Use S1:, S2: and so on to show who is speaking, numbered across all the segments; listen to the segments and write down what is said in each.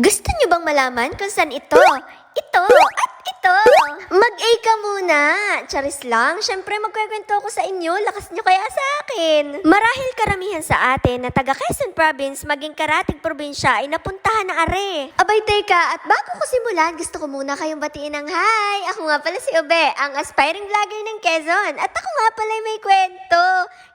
S1: Gusto niyo bang malaman kung saan ito? Ito at ito. Mag-A ka muna. Charis lang. Siyempre magkwento ako sa inyo. Lakas niyo kaya sa akin. Marahil karamihan sa atin na taga Quezon Province maging karatig probinsya ay napuntahan na are. Abay teka, at bago ko simulan, gusto ko muna kayong batiin ng hi. Ako nga pala si Ube, ang aspiring vlogger ng Quezon. At ako nga pala may kwento.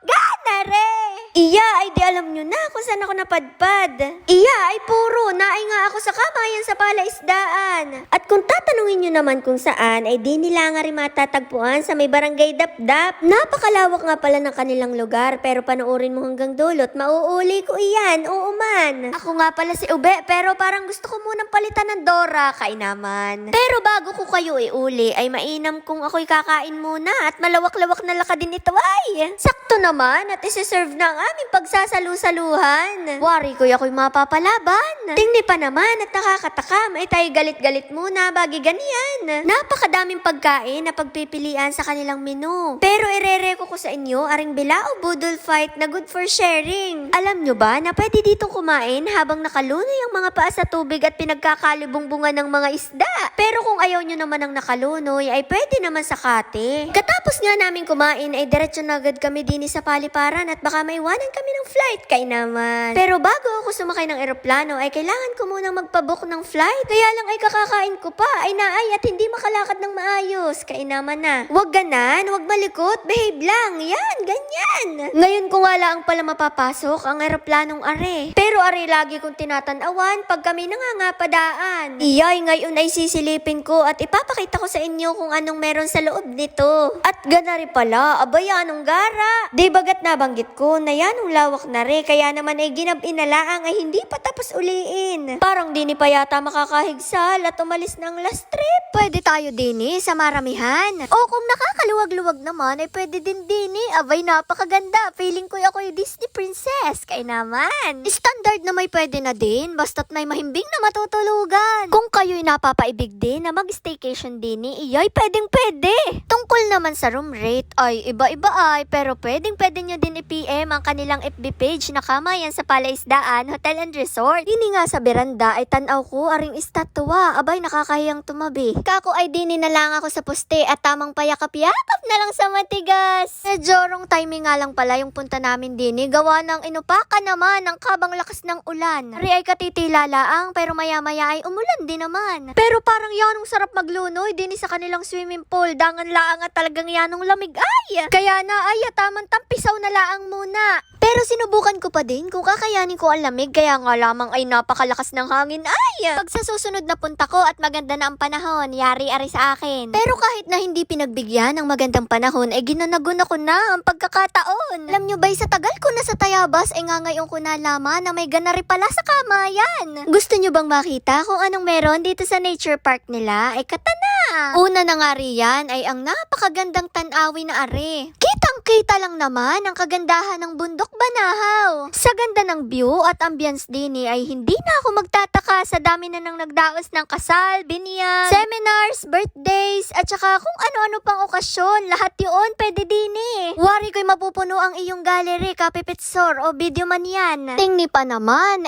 S1: Gana re! Iya ay di alam nyo na kung saan ako napadpad. Iya ay puro, naay nga ako sa kamayan sa palaisdaan. At kung tatanungin nyo naman kung saan, ay di nila nga rin matatagpuan sa may barangay Dapdap. Napakalawak nga pala ng kanilang lugar, pero panoorin mo hanggang dulot, mauuli ko iyan, oo man. Ako nga pala si Ube, pero parang gusto ko munang palitan ng Dora, kainaman. Pero bago ko kayo iuli, ay mainam kung ako'y kakain muna at malawak-lawak na laka din ito ay. Sakto naman at isi-serve na ang aming pagsasalu-saluhan. Wari ko ako'y mapapalaban. Tingni pa naman at nakakatakam ay tayo galit-galit muna bagi ganyan. Napakadaming pagkain na pagpipilian sa kanilang menu. Pero irereko ko sa inyo aring bilao budol fight na good for sharing. Alam nyo ba na pwede ditong kumain habang nakalunoy ang mga paa sa tubig at pinagkakalibong-bunga ng mga isda? Pero kung ayaw nyo naman ang nakalunoy ay pwede naman sa kate. Katapos nga namin kumain ay diretso na agad kami din sa paliparan at baka maiwanan kami ng flight kay naman. Pero bago ako sumakay ng eroplano ay kailangan ko munang magpabook ng flight. Kaya lang ay kakakain ko pa ay naay at hindi makalakad ng maayos. Kay naman na. Huwag ganan, huwag malikot, behave lang. Yan, ganyan. Ngayon ko nga lang pala mapapasok ang eroplanong are. Pero are lagi kong tinatanawan pag kami nangangapadaan. Iyay, ngayon ay sisilipin ko at ipapakita ko sa inyo kung anong meron sa loob nito. At gana rin pala, abay anong gara. Di bagat nabanggit ko na yan ang lawak na re, kaya naman ay ginab-inalaang ay hindi pa tapos uliin. Parang dini pa yata makakahigsal at umalis ng last trip. Pwede tayo dini sa maramihan. O kung nakakaluwag-luwag naman ay pwede din dini. Abay napakaganda. Feeling ko ako'y Disney princess. Kaya naman. Standard na may pwede na din basta't may mahimbing na matutulugan. Kung kayo'y napapaibig din na mag-staycation dini, iyay pwedeng pwede. Tungkol naman sa room rate ay iba-iba ay pero pwede nyo din i-PM ang kanilang FB page na Kamayan sa Palaisdaan Hotel and Resort. Dini nga sa beranda ay tanaw ko aring estatwa. Abay nakakahiyang tumabi. Kako ay dini na lang ako sa poste at tamang payakap-yakap na lang sa matigas. Medyo wrong timing nga lang pala yung punta namin dini. Gawa ng inupakan naman ang kabang lakas ng ulan. Ari ay katitila-laang pero maya-maya ay umulan din naman. Pero parang yanong sarap maglunoy dini sa kanilang swimming pool. Dangan laang at talagang yanong lamig ay. Kaya na ay tamang tampisaw na laang muna. Pero sinubukan ko pa din kung kakayanin ko ang lamig kaya nga lamang ay napakalakas ng hangin ay. Pag sa susunod na punta ko at maganda na ang panahon, yari-ari sa akin. Pero kahit na hindi pinagbigyan ng magandang panahon ay ginanagun ako na ang pagkakataon. Alam nyo ba sa tagal ko na sa Tayabas ay nga ngayon ko nalaman na may ganari pala sa Kamayan. Gusto nyo bang makita kung anong meron dito sa nature park nila? Ay katana! Una na nga riyan ay ang napakagandang tanawin na are. Kitang-kita lang naman ang kagandahan ng bundok Banahaw. Sa ganda ng view at ambience dini ay hindi na ako magtataka sa dami na nang nagdaos ng kasal, binyag, seminars, birthdays, at saka kung ano-ano pang okasyon. Lahat yun pwede dini. Wari ko'y mapupuno ang iyong gallery, kapipitsor o video man yan. Tingni pa naman,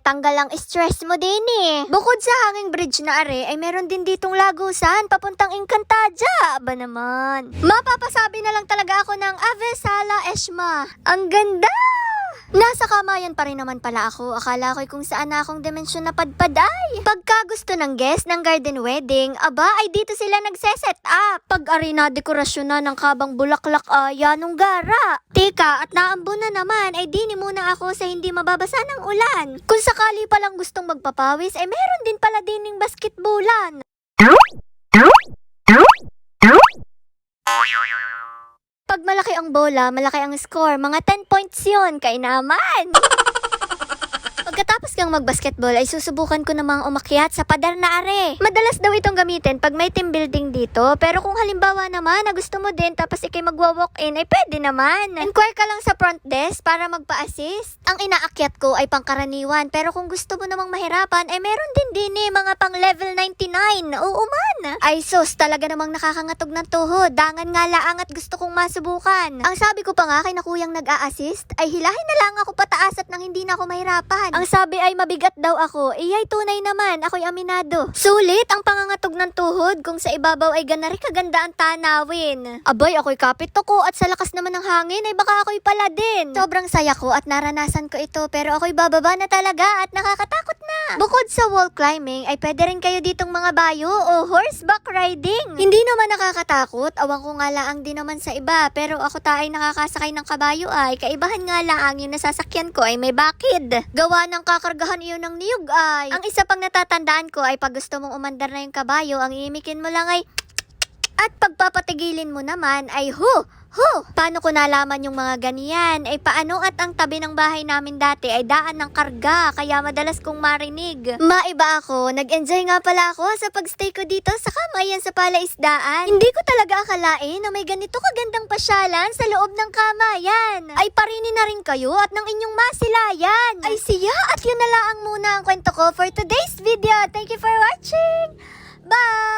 S1: tanggal ang stress mo dini. Bukod sa hanging bridge na are, ay meron din ditong lagusan papuntang Encantadia. Ba naman? Mapapasabi na lang talaga ako ng Ave Sala Eshma. Ang ganda! Nasa Kamayan pa rin naman pala ako. Akala ko'y kung saan na akong dimensyon na padpaday. Pagka gusto ng guest ng garden wedding, aba ay dito sila nagse-set up. Pag arena dekorasyon na ng kabang bulaklak yanong gara. Teka, at naambo na naman ay dini muna ako sa hindi mababasa ng ulan. Kung sakali palang gustong magpapawis ay meron din pala dining basketbulan. Pag malaki ang bola, malaki ang score. Mga 10 points yun, kainaman. Pagkatapos kang mag-basketball ay susubukan ko namang umakyat sa padar na are. Madalas daw itong gamitin pag may team building dito. Pero kung halimbawa naman na gusto mo din tapos ikay magwa-walk-in ay pwede naman. Inquire ka lang sa front desk para magpa-assist. Ang inaakyat ko ay pangkaraniwan. Pero kung gusto mo namang mahirapan ay meron din mga pang level 99. Oo man. Ay sus, talaga namang nakakangatog ng tuhod. Dangan nga laang at gusto kong masubukan. Ang sabi ko pa nga kay na kuyang nag-a-assist ay hilahin na lang ako pataas at nang hindi na ako mahirapan. Ang Nasabi ay mabigat daw ako. Iyay tunay naman, ako'y aminado. Sulit ang pangangatog ng tuhod kung sa ibabaw ay ganari kaganda ang tanawin. Abay, ako'y kapit ko at sa lakas naman ng hangin ay baka ako'y pala din. Sobrang saya ko at naranasan ko ito pero ako'y bababa na talaga at nakakatakot na. Bukod sa wall climbing ay pwede rin kayo ditong mga bayo o horseback riding. Hindi naman nakakatakot, awang ko nga laang din naman sa iba pero ako taay nakakasakay ng kabayo ay kaibahan nga laang yung nasasakyan ko ay may bakid. Gawa ng kakargahan iyon ng niyog ay. Ang isa pang natatandaan ko ay pag gusto mong umandar na yung kabayo, ang iimikin mo lang ay at pagpapatigilin mo naman ay Paano ko nalaman yung mga ganyan? Ay paano at ang tabi ng bahay namin dati ay daan ng karga kaya madalas kong marinig. Maiba ako, nag-enjoy nga pala ako sa pagstay ko dito sa Kamayan sa Palaisdaan. Hindi ko talaga akalain na may ganito kagandang pasyalan sa loob ng Kamayan. Ay parini na rin kayo at ng inyong masilayan. Ay siya at yun na lang muna ang kwento ko for today's video. Thank you for watching. Bye!